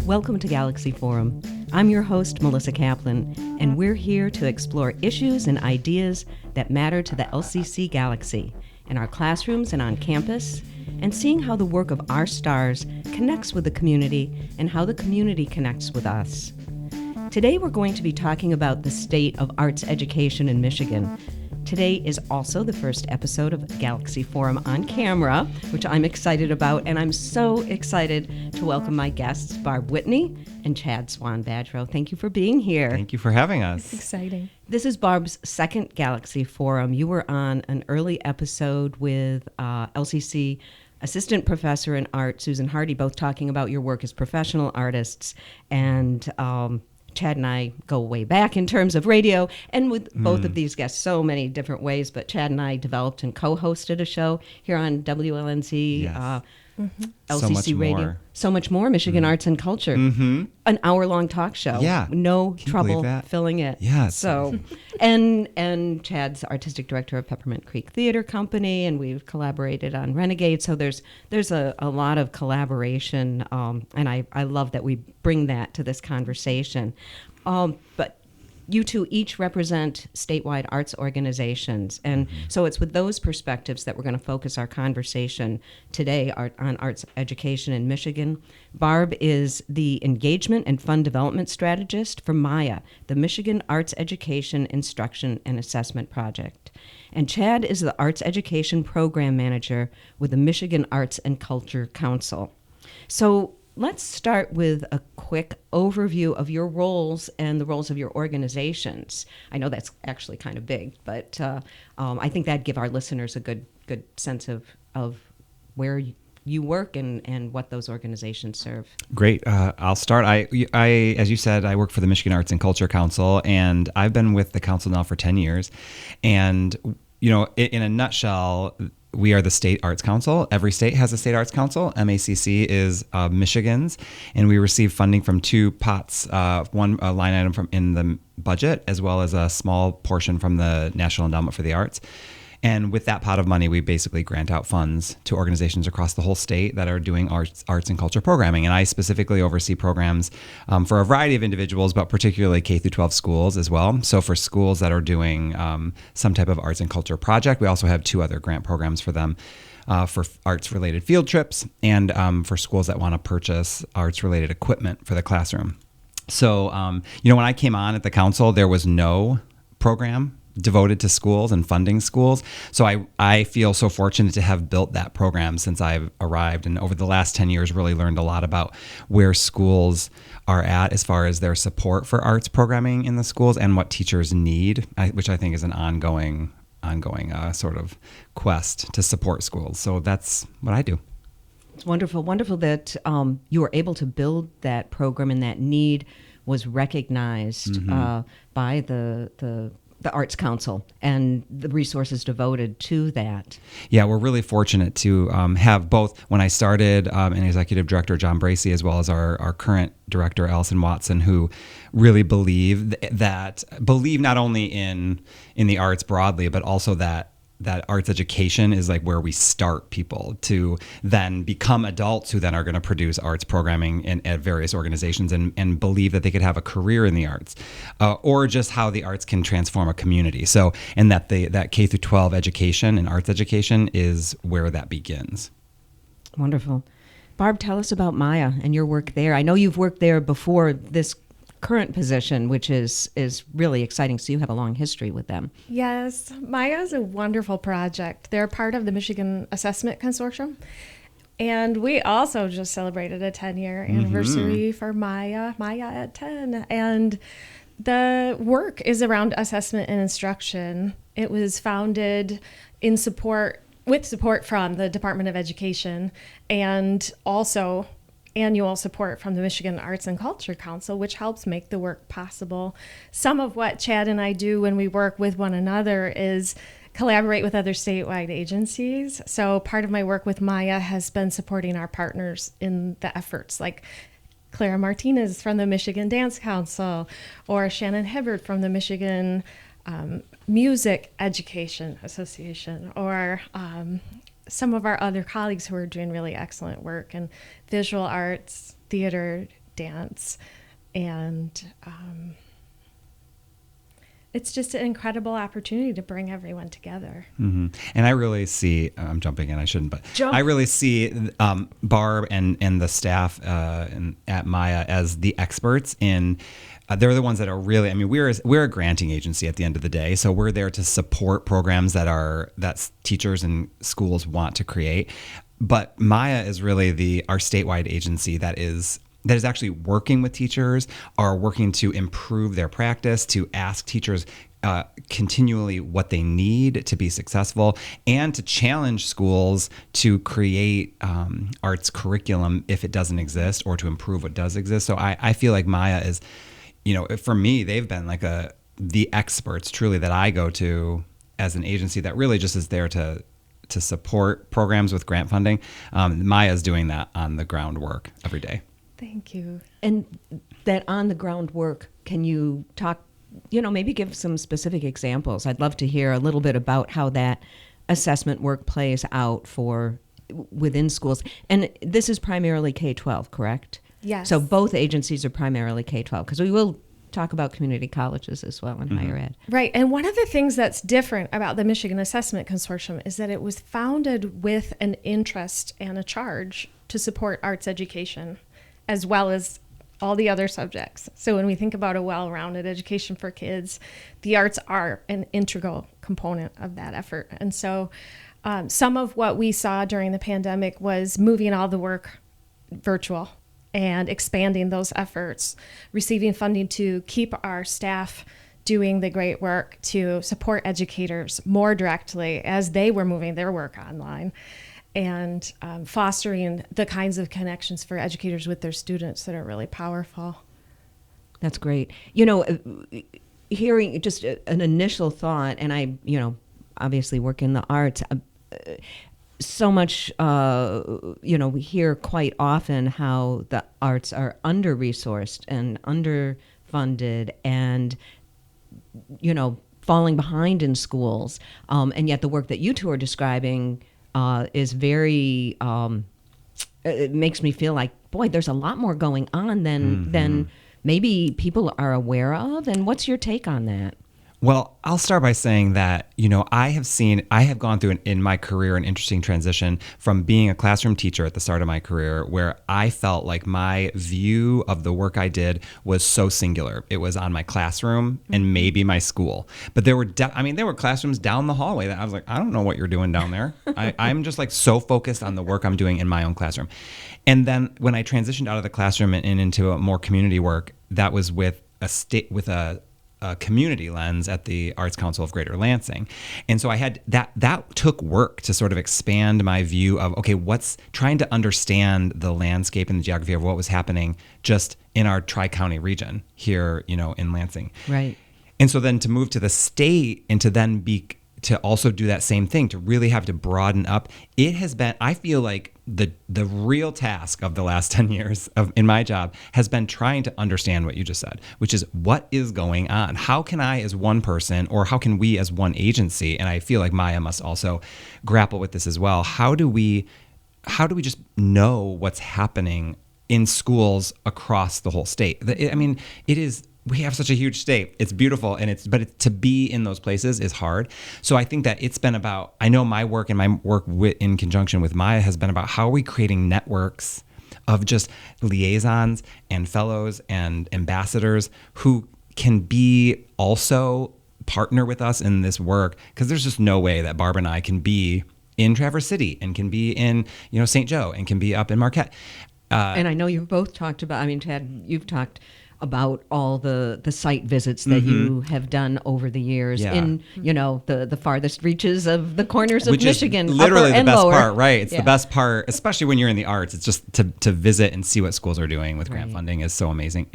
Welcome to Galaxy Forum. I'm your host, Melissa Kaplan, and we're here to explore issues and ideas that matter to the LCC Galaxy in our classrooms and on campus, and seeing how the work of our stars connects with the community and how the community connects with us. Today we're going to be talking about the state of arts education in Michigan. Today is also the first episode of Galaxy Forum on camera, which I'm excited about, and I'm so excited to welcome my guests, Barb Whitney and Chad Swan-Badgero. Thank you for being here. Thank you for having us. It's exciting. This is Barb's second Galaxy Forum. You were on an early episode with LCC Assistant Professor in Art, Susan Hardy, both talking about your work as professional artists, and Chad and I go way back in terms of radio, and with both of these guests, so many different ways, but Chad and I developed and co-hosted a show here on WLNZ, Yes. LCC So much Radio. more. So much more, Michigan Arts and Culture. An hour-long talk show. Yeah. No Can you trouble believe that? filling it. Yes. So, and Chad's artistic director of Peppermint Creek Theater Company, and we've collaborated on Renegade. So there's a lot of collaboration, and I love that we bring that to this conversation. But you two each represent statewide arts organizations, and so it's with those perspectives that we're going to focus our conversation today on arts education in Michigan. Barb is the Engagement and Fund Development Strategist for MIA, the Michigan Arts Education Instruction and Assessment Project. And Chad is the Arts Education Program Manager with the Michigan Arts and Culture Council. So let's start with a quick overview of your roles and the roles of your organizations. I know that's actually kind of big, but I think that'd give our listeners a good sense of where you work and what those organizations serve. Great. I'll start. I, as you said, I work for the Michigan Arts and Culture Council, and I've been with the council now for 10 years. And, you know, in a nutshell, we are the State Arts Council. Every state has a State Arts Council. MACC is Michigan's, and we receive funding from two pots, one line item from in the budget, as well as a small portion from the National Endowment for the Arts. And with that pot of money, we basically grant out funds to organizations across the whole state that are doing arts and culture programming. And I specifically oversee programs for a variety of individuals, but particularly K through 12 schools as well. So for schools that are doing some type of arts and culture project, we also have two other grant programs for them. For arts-related field trips and for schools that want to purchase arts-related equipment for the classroom. So, you know, when I came on at the council, there was no program devoted to schools and funding schools. So I feel so fortunate to have built that program since I've arrived, and over the last 10 years really learned a lot about where schools are at as far as their support for arts programming in the schools and what teachers need, which I think is an ongoing sort of quest to support schools. So that's what I do. It's wonderful that you were able to build that program, and that need was recognized by the Arts Council and the resources devoted to that. Yeah, we're really fortunate to have both, when I started, an executive director, John Bracey, as well as our current director, Allison Watson, who really believe not only in the arts broadly, but also that arts education is like where we start people to then become adults who then are going to produce arts programming at various organizations and believe that they could have a career in the arts, or just how the arts can transform a community. So, and that that K through 12 education and arts education is where that begins. Wonderful. Barb, tell us about MIA and your work there. I know you've worked there before this current position, which is really exciting. So you have a long history with them. Yes, MIA is a wonderful project. They're part of the Michigan Assessment Consortium. And we also just celebrated a 10-year anniversary for MIA at 10. And the work is around assessment and instruction. It was founded with support from the Department of Education, and also annual support from the Michigan Arts and Culture Council, which helps make the work possible. Some of what Chad and I do when we work with one another is collaborate with other statewide agencies. So part of my work with MIA has been supporting our partners in the efforts, like Clara Martinez from the Michigan Dance Council, or Shannon Hibbert from the Michigan Music Education Association, or some of our other colleagues who are doing really excellent work in visual arts, theater, dance, and it's just an incredible opportunity to bring everyone together. Mm-hmm. And I really see, I'm jumping in, I shouldn't, but Jump. I really see Barb and the staff at Maya as the experts in, they're the ones that are really, I mean, we're a granting agency at the end of the day. So we're there to support programs that teachers and schools want to create. But Maya is really our statewide agency that is actually working with teachers, are working to improve their practice, to ask teachers continually what they need to be successful, and to challenge schools to create arts curriculum if it doesn't exist, or to improve what does exist. So I feel like Maya is, for me, they've been like the experts truly that I go to as an agency that really just is there to support programs with grant funding. Maya is doing that on the groundwork every day. Thank you. And that on the ground work, can you talk, maybe give some specific examples? I'd love to hear a little bit about how that assessment work plays out within schools. And this is primarily K-12, correct? Yes. So both agencies are primarily K-12, because we will talk about community colleges as well in higher ed. Right. And one of the things that's different about the Michigan Assessment Consortium is that it was founded with an interest and a charge to support arts education, as well as all the other subjects. So when we think about a well-rounded education for kids, the arts are an integral component of that effort. And so some of what we saw during the pandemic was moving all the work virtual and expanding those efforts, receiving funding to keep our staff doing the great work, to support educators more directly as they were moving their work online, and fostering the kinds of connections for educators with their students that are really powerful. That's great. Hearing just an initial thought, and I, obviously work in the arts, so much, we hear quite often how the arts are under-resourced and underfunded and, falling behind in schools. And yet the work that you two are describing is very, it makes me feel like, boy, there's a lot more going on than maybe people are aware of. And what's your take on that? Well, I'll start by saying that, I have gone through in my career an interesting transition from being a classroom teacher at the start of my career, where I felt like my view of the work I did was so singular. It was on my classroom and maybe my school. But there were classrooms down the hallway that I was like, I don't know what you're doing down there. I'm just like so focused on the work I'm doing in my own classroom. And then when I transitioned out of the classroom and into a more community work, that was with a community lens at the Arts Council of Greater Lansing. And so I had that took work to sort of expand my view of, okay, trying to understand the landscape and the geography of what was happening just in our Tri-County region here, in Lansing. Right. And so then to move to the state and to then to also do that same thing, to really have to broaden up, it has been, I feel like the real task of the last 10 years in my job has been trying to understand what you just said, which is what is going on? How can I as one person, or how can we as one agency, and I feel like Maya must also grapple with this as well, how do we just know what's happening in schools across the whole state? We have such a huge state. It's beautiful, but to be in those places is hard. So I think that it's been about, I know my work and my work in conjunction with Maya has been about how are we creating networks of just liaisons and fellows and ambassadors who can be also partner with us in this work, because there's just no way that Barb and I can be in Traverse City and can be in St. Joe and can be up in Marquette. And I know you've both talked about, Ted, you've talked about all the site visits that you have done over the years in, the farthest reaches of the corners of Which Michigan, is literally upper and the best lower. part, right? It's the best part, especially when you're in the arts. It's just to visit and see what schools are doing with grant funding is so amazing.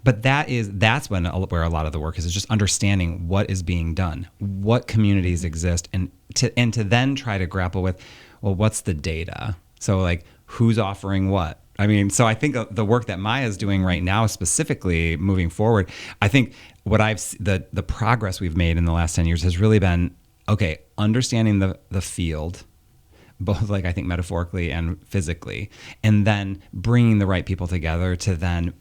But that's where a lot of the work is just understanding what is being done, what communities exist, and to then try to grapple with, well, what's the data? So like, who's offering what? So I think the work that Maya's doing right now, specifically moving forward, I think the progress we've made in the last 10 years has really been, okay, understanding the field, both like I think metaphorically and physically, and then bringing the right people together to then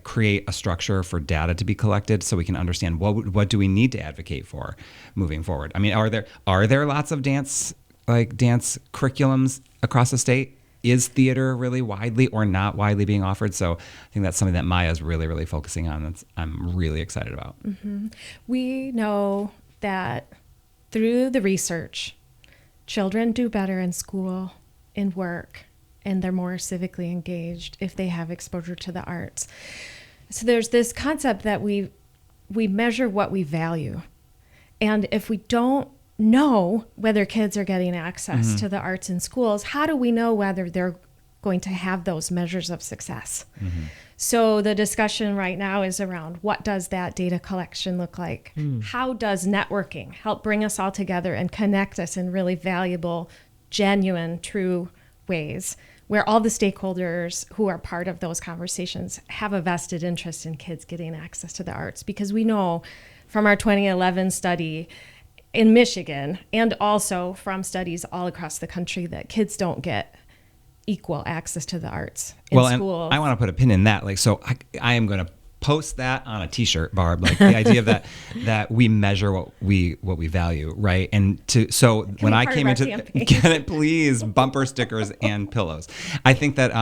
create a structure for data to be collected so we can understand what do we need to advocate for moving forward. I mean, are there lots of dance curriculums across the state? Is theater really widely or not widely being offered? So I think that's something that Maya is really, really focusing on. I'm really excited about. Mm-hmm. We know that through the research, children do better in school, in work, and they're more civically engaged if they have exposure to the arts. So there's this concept that we measure what we value. And if we don't know whether kids are getting access to the arts in schools, how do we know whether they're going to have those measures of success? So the discussion right now is around what does that data collection look like? How does networking help bring us all together and connect us in really valuable, genuine, true ways, where all the stakeholders who are part of those conversations have a vested interest in kids getting access to the arts? Because we know from our 2011 study in Michigan, and also from studies all across the country, that kids don't get equal access to the arts in schools. And I want to put a pin in that. Like, so I am going to post that on a T-shirt, Barb. Like the idea of that we measure what we value, right? And when I came into, can it please, bumper stickers and pillows. I think that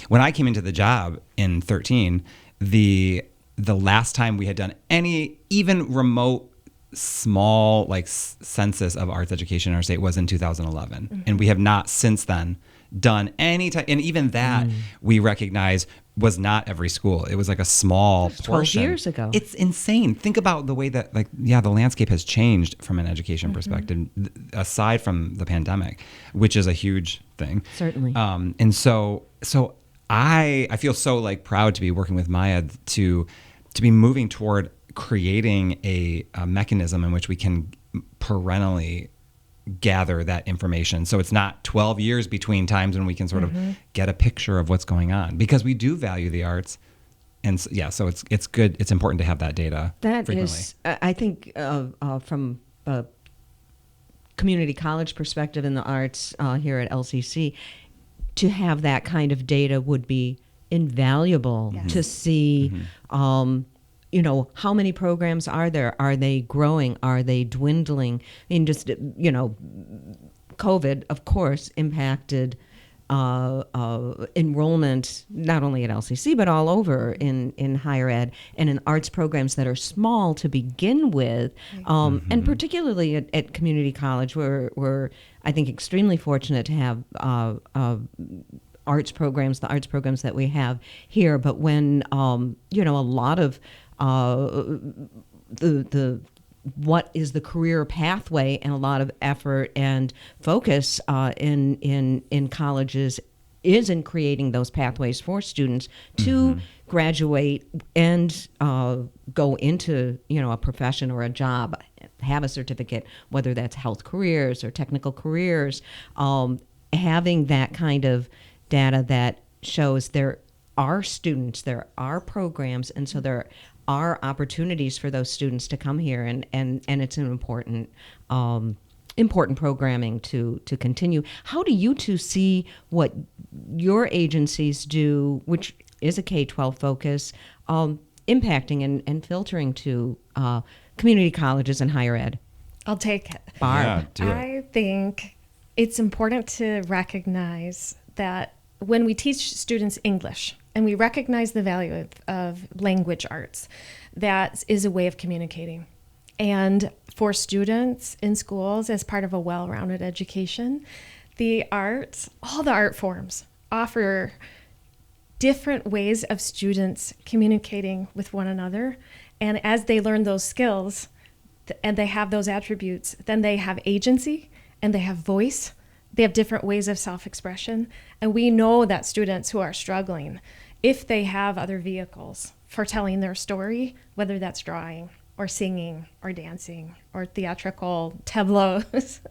when I came into the job in 2013, the last time we had done any even remote small census of arts education in our state was in 2011, and we have not since then done any type, and even that we recognize was not every school. It was like a small portion. 12 years ago. It's insane. Think about the way that the landscape has changed from an education perspective, aside from the pandemic, which is a huge thing. Certainly. And so I feel so proud to be working with Maya to be moving toward creating a mechanism in which we can perennially gather that information. So it's not 12 years between times when we can sort of get a picture of what's going on, because we do value the arts. And so it's good. It's important to have that data. That frequently. is, I think from a community college perspective in the arts here at LCC, to have that kind of data would be invaluable to see how many programs are there? Are they growing? Are they dwindling? I mean, just, COVID, of course, impacted enrollment, not only at LCC, but all over in higher ed and in arts programs that are small to begin with. And particularly at community college, we're, I think, extremely fortunate to have the arts programs that we have here. But when, a lot of what is the career pathway, and a lot of effort and focus in colleges is in creating those pathways for students to graduate and go into a profession or a job, have a certificate, whether that's health careers or technical careers. Having that kind of data that shows there are students, there are programs, and so there are opportunities for those students to come here, and it's an important programming to continue. How do you two see what your agencies do, which is a K-12 focus, impacting and filtering to community colleges and higher ed? I'll take it. Barb. Yeah, do it. I think it's important to recognize that when we teach students English and we recognize the value of language arts, that is a way of communicating. And for students in schools, as part of a well-rounded education, the arts, all the art forms, offer different ways of students communicating with one another. And as they learn those skills and they have those attributes, then they have agency and they have voice. They have different ways of self-expression. And we know that students who are struggling, if they have other vehicles for telling their story, whether that's drawing or singing or dancing or theatrical tableaus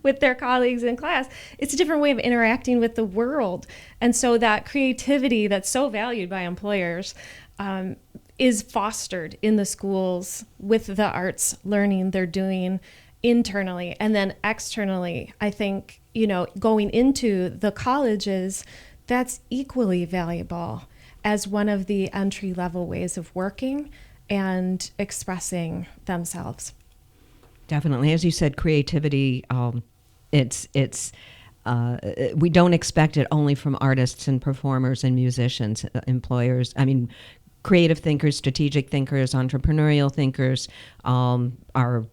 with their colleagues in class, it's a different way of interacting with the world. And so that creativity that's so valued by employers is fostered in the schools with the arts learning they're doing internally. And then externally, I think, going into the colleges, that's equally valuable as one of the entry-level ways of working and expressing themselves. Definitely. As you said, creativity, we don't expect it only from artists and performers and musicians, employers. I mean, creative thinkers, strategic thinkers, entrepreneurial thinkers are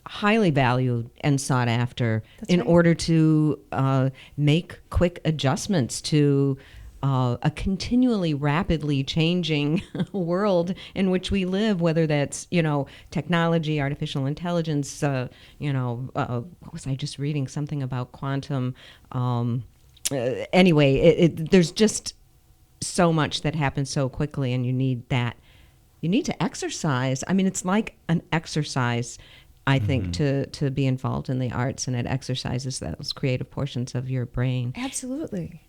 highly valued and sought after in order to make quick adjustments to a continually rapidly changing world in which we live, whether that's, technology, artificial intelligence, what was I just reading? Something about quantum. Anyway, there's just so much that happens so quickly, and you need to exercise. I mean, it's like an exercise, I think, to be involved in the arts, and it exercises those creative portions of your brain. Absolutely.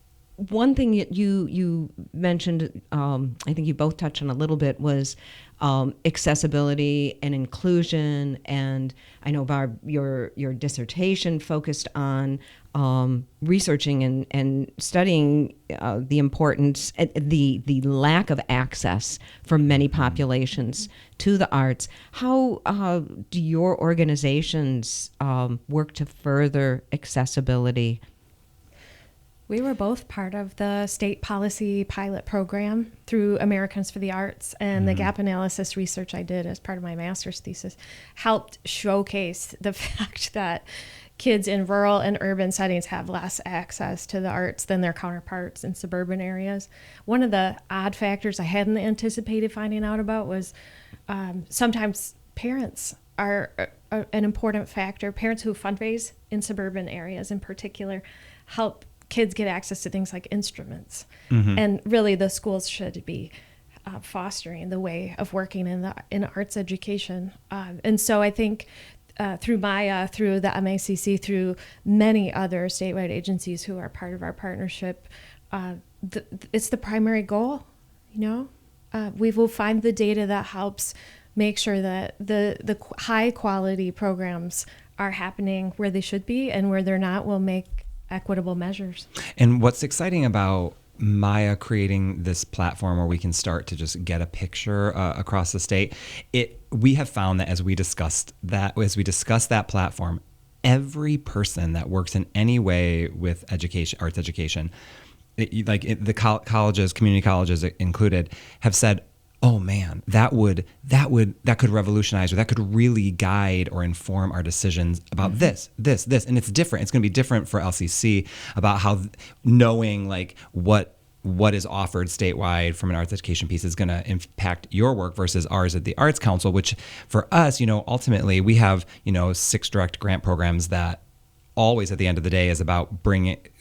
One thing you mentioned, I think you both touched on a little bit, was accessibility and inclusion. And I know, Barb, your dissertation focused on researching and studying the importance, the lack of access for many populations to the arts. How do your organizations work to further accessibility? We were both part of the state policy pilot program through Americans for the Arts, and the gap analysis research I did as part of my master's thesis helped showcase the fact that kids in rural and urban settings have less access to the arts than their counterparts in suburban areas. One of the odd factors I hadn't anticipated finding out about was sometimes parents are an important factor. Parents who fundraise in suburban areas in particular help kids get access to things like instruments. And really the schools should be fostering the way of working in arts education. And so I think through Maya, through the MACC, through many other statewide agencies who are part of our partnership, it's the primary goal. We will find the data that helps make sure that the high quality programs are happening where they should be, and where they're not, we'll make equitable measures. And what's exciting about Maya creating this platform where we can start to just get a picture across the state, we have found that as we discuss that platform, every person that works in any way with education, arts education, the colleges, community colleges included, have said, oh man, that could revolutionize, or that could really guide or inform our decisions about this. And it's different. It's going to be different for LCC about how knowing what is offered statewide from an arts education piece is going to impact your work versus ours at the Arts Council, which for us, ultimately we have, 6 direct grant programs that always at the end of the day is about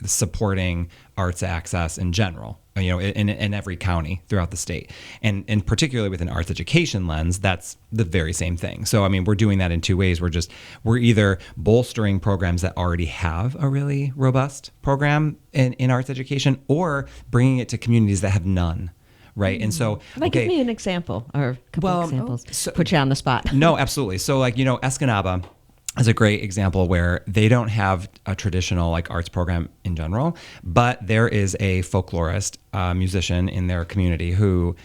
supporting arts access in general, in every county throughout the state. And particularly with an arts education lens, that's the very same thing. So, I mean, we're doing that in 2 ways. We're either bolstering programs that already have a really robust program in arts education, or bringing it to communities that have none. Right. And so, give me an example or a couple examples. Put you on the spot. No, absolutely. So Escanaba is a great example where they don't have a traditional arts program in general, but there is a folklorist, musician in their community who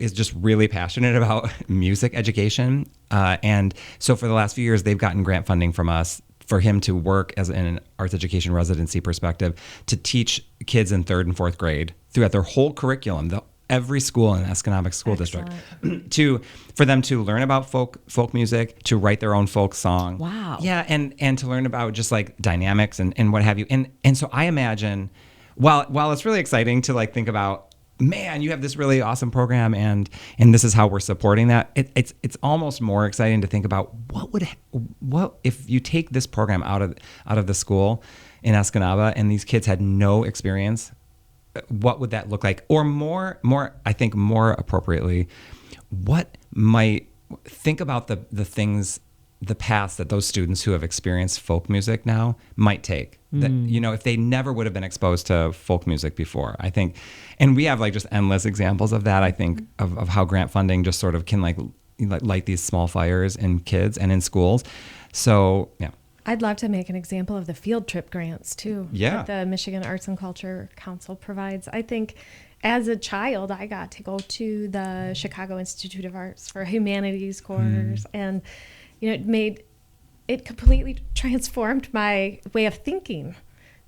is just really passionate about music education. And so for the last few years, they've gotten grant funding from us for him to work as in an arts education residency perspective to teach kids in 3rd and 4th grade throughout their whole curriculum, every school in Escanaba School District, for them to learn about folk music, to write their own folk song. Wow. Yeah, and to learn about just dynamics and what have you. And so I imagine, while it's really exciting to think about, man, you have this really awesome program and this is how we're supporting that. It's almost more exciting to think about what if you take this program out of the school in Escanaba and these kids had no experience. What would that look like? Or more, I think more appropriately, what might think about the things, the paths that those students who have experienced folk music now might take. That, if they never would have been exposed to folk music before, I think, and we have just endless examples of that. I think of how grant funding just sort of can light these small fires in kids and in schools. So, yeah. I'd love to make an example of the field trip grants too. Yeah. That the Michigan Arts and Culture Council provides. I think as a child, I got to go to the Chicago Institute of Arts for a humanities course, and it completely transformed my way of thinking,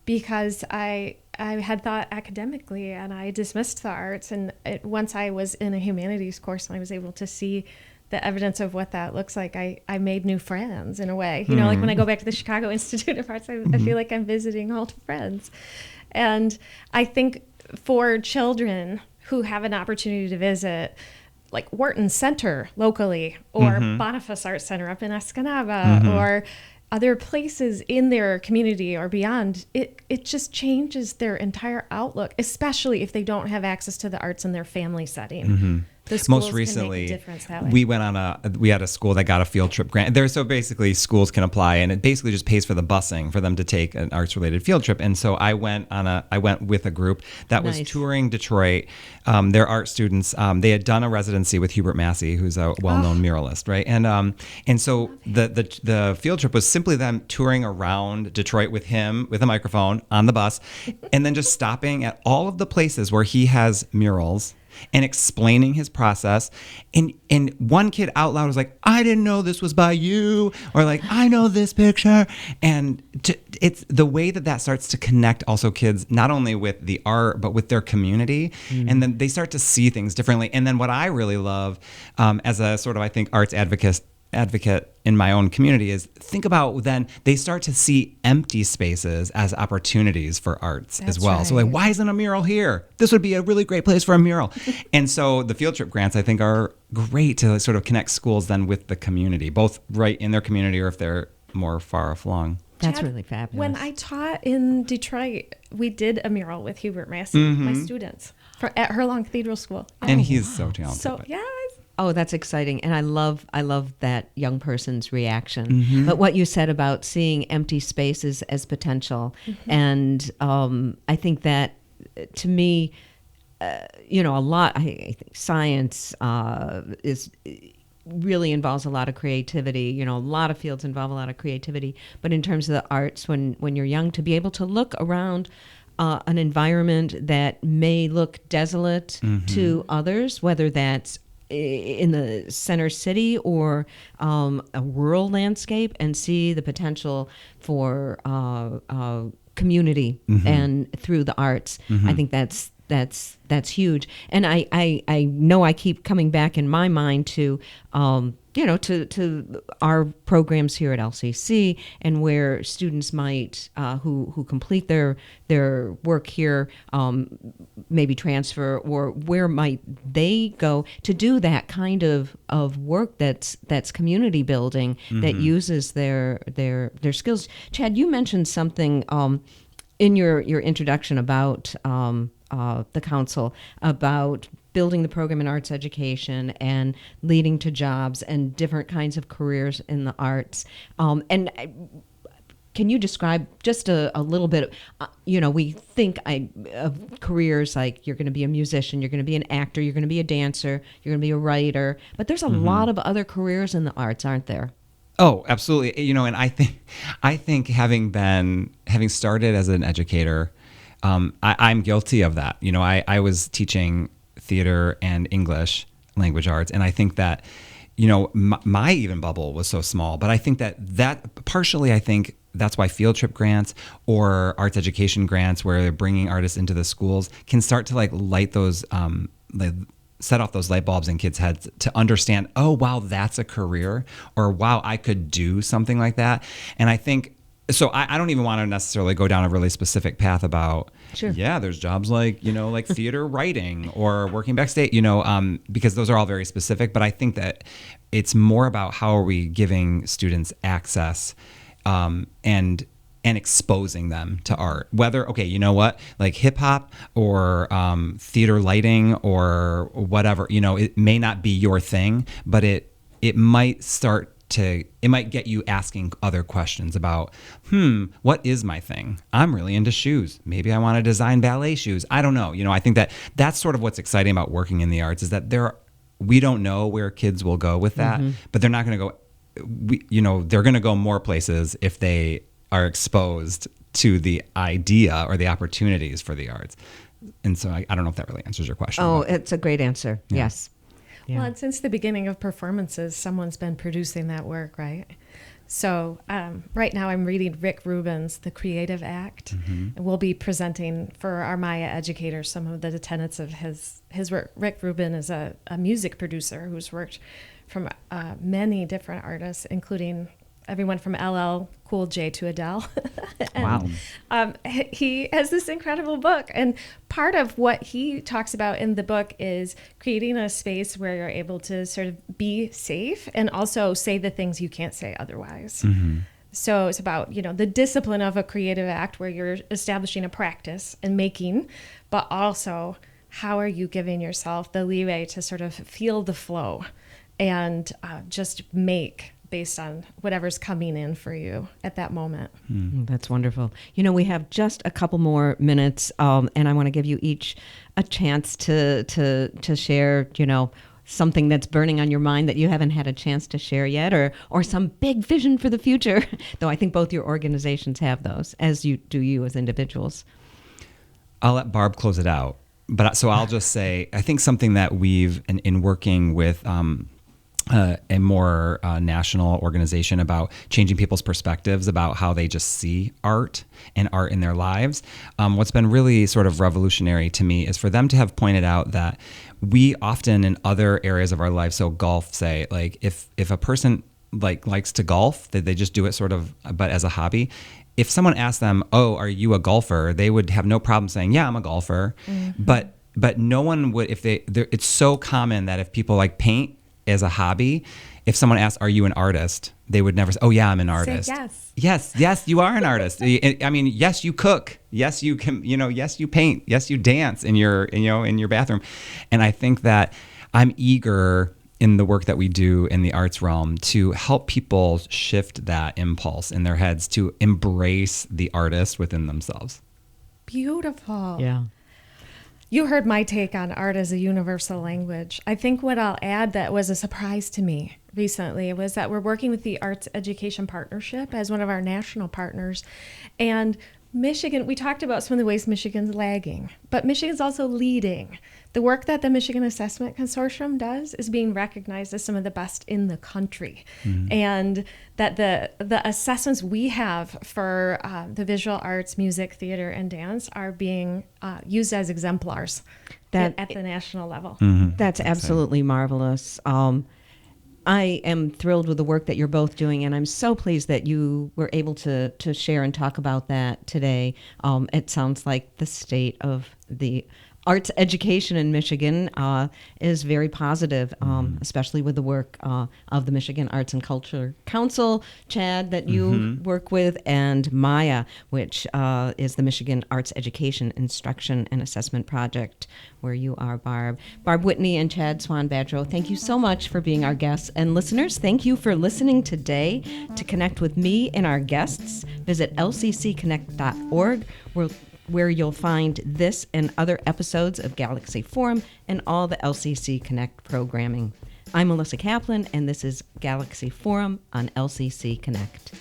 because I had thought academically and I dismissed the arts, and once I was in a humanities course and I was able to see the evidence of what that looks like, I made new friends in a way. Like when I go back to the Chicago Institute of Arts, I feel like I'm visiting old friends. And I think for children who have an opportunity to visit, like Wharton Center locally, or Boniface Arts Center up in Escanaba, or other places in their community or beyond, it just changes their entire outlook, especially if they don't have access to the arts in their family setting. The schools Most recently, can make a difference that way. we had a school that got a field trip grant. So basically schools can apply, and it basically just pays for the busing for them to take an arts related field trip. And so I went with a group that was touring Detroit. Their art students, they had done a residency with Hubert Massey, who's a well-known muralist, right? And so the field trip was simply them touring around Detroit with him with a microphone on the bus, and then just stopping at all of the places where he has murals and explaining his process. And one kid out loud was like, I didn't know this was by you, or like, I know this picture. And it's the way that starts to connect also kids, not only with the art, but with their community. And then they start to see things differently. And then what I really love as a sort of, I think, arts advocate in my own community is think about then they start to see empty spaces as opportunities for arts as well. Right. So like, why isn't a mural here? This would be a really great place for a mural. And so the field trip grants, I think, are great to sort of connect schools then with the community, both right in their community or if they're more far flung. That's Chad, really fabulous. When I taught in Detroit, we did a mural with Hubert Massey, my students, at Hurlong Cathedral School. And he's so talented. So, yes. Oh, that's exciting. And I love that young person's reaction. But what you said about seeing empty spaces as potential. And I think that, to me, a lot, I think science really involves a lot of creativity. A lot of fields involve a lot of creativity. But in terms of the arts, when you're young, to be able to look around an environment that may look desolate to others, whether that's in the center city or a rural landscape, and see the potential for community and through the arts. I think that's huge. And I know I keep coming back in my mind to to our programs here at LCC, and where students might who complete their work here maybe transfer, or where might they go to do that kind of work that's community building, that uses their skills. Chad, you mentioned something in your introduction about the council, about building the program in arts education and leading to jobs and different kinds of careers in the arts. Can you describe just a little bit, we think of careers like you're going to be a musician, you're going to be an actor, you're going to be a dancer, you're going to be a writer, but there's a lot of other careers in the arts, aren't there? Oh, absolutely. And I think having started as an educator, I'm guilty of that. I was teaching theater and English language arts, and I think that, my even bubble was so small. But I think that partially, I think that's why field trip grants or arts education grants, where they're bringing artists into the schools, can start to light those, set off those light bulbs in kids' heads to understand, oh, wow, that's a career, or wow, I could do something like that. And I think, so I don't even want to necessarily go down a really specific path about, there's jobs like theater writing or working backstage, because those are all very specific. But I think that it's more about how are we giving students access and exposing them to art, whether, like hip hop or theater lighting or whatever, it may not be your thing, but it might it might get you asking other questions about, what is my thing? I'm really into shoes. Maybe I want to design ballet shoes. I don't know. I think that that's sort of what's exciting about working in the arts, is that we don't know where kids will go with that, but they're not going to go, they're going to go more places if they are exposed to the idea or the opportunities for the arts. And so I don't know if that really answers your question. Oh, it's a great answer. Yeah. Yes. Yeah. Well, and since the beginning of performances, someone's been producing that work, right? So right now I'm reading Rick Rubin's The Creative Act, and we'll be presenting for our Maya educators some of the tenets of his work. Rick Rubin is a music producer who's worked from many different artists, including everyone from LL Cool J to Adele. Wow. He has this incredible book, and part of what he talks about in the book is creating a space where you're able to sort of be safe and also say the things you can't say otherwise. So it's about, the discipline of a creative act where you're establishing a practice and making, but also how are you giving yourself the leeway to sort of feel the flow and just make based on whatever's coming in for you at that moment. That's wonderful. We have just a couple more minutes, and I want to give you each a chance to share, something that's burning on your mind that you haven't had a chance to share yet, or some big vision for the future. Though I think both your organizations have those, as you as individuals. I'll let Barb close it out. But so I'll just say, I think something that we've, in working with a more national organization about changing people's perspectives about how they just see art and art in their lives. What's been really sort of revolutionary to me is for them to have pointed out that we often in other areas of our life, so golf, say, like if a person likes to golf, they just do it sort of, but as a hobby. If someone asked them, "Oh, are you a golfer?" they would have no problem saying, "Yeah, I'm a golfer." But no one would, it's so common that if people like paint as a hobby, if someone asks, "Are you an artist?" they would never say, "Oh yeah, I'm an artist." Say yes. Yes, you are an artist. I mean, yes, you cook. Yes, you can. Yes, you paint. Yes, you dance in your bathroom. And I think that I'm eager in the work that we do in the arts realm to help people shift that impulse in their heads to embrace the artist within themselves. Beautiful. Yeah. You heard my take on art as a universal language. I think what I'll add that was a surprise to me recently was that we're working with the Arts Education Partnership as one of our national partners. And Michigan, we talked about some of the ways Michigan's lagging, but Michigan's also leading. The work that the Michigan Assessment Consortium does is being recognized as some of the best in the country. And that the assessments we have for the visual arts, music, theater, and dance are being used as exemplars at the national level. That's absolutely marvelous. I am thrilled with the work that you're both doing, and I'm so pleased that you were able to share and talk about that today. It sounds like the state of the arts education in Michigan is very positive, especially with the work of the Michigan Arts and Culture Council, Chad, that you work with, and Maya, which is the Michigan Arts Education Instruction and Assessment Project, where you are, Barb. Barb Whitney and Chad Swan-Badgero, thank you so much for being our guests. And listeners, thank you for listening today. To connect with me and our guests, visit lccconnect.org, where you'll find this and other episodes of Galaxy Forum and all the LCC Connect programming. I'm Melissa Kaplan, and this is Galaxy Forum on LCC Connect.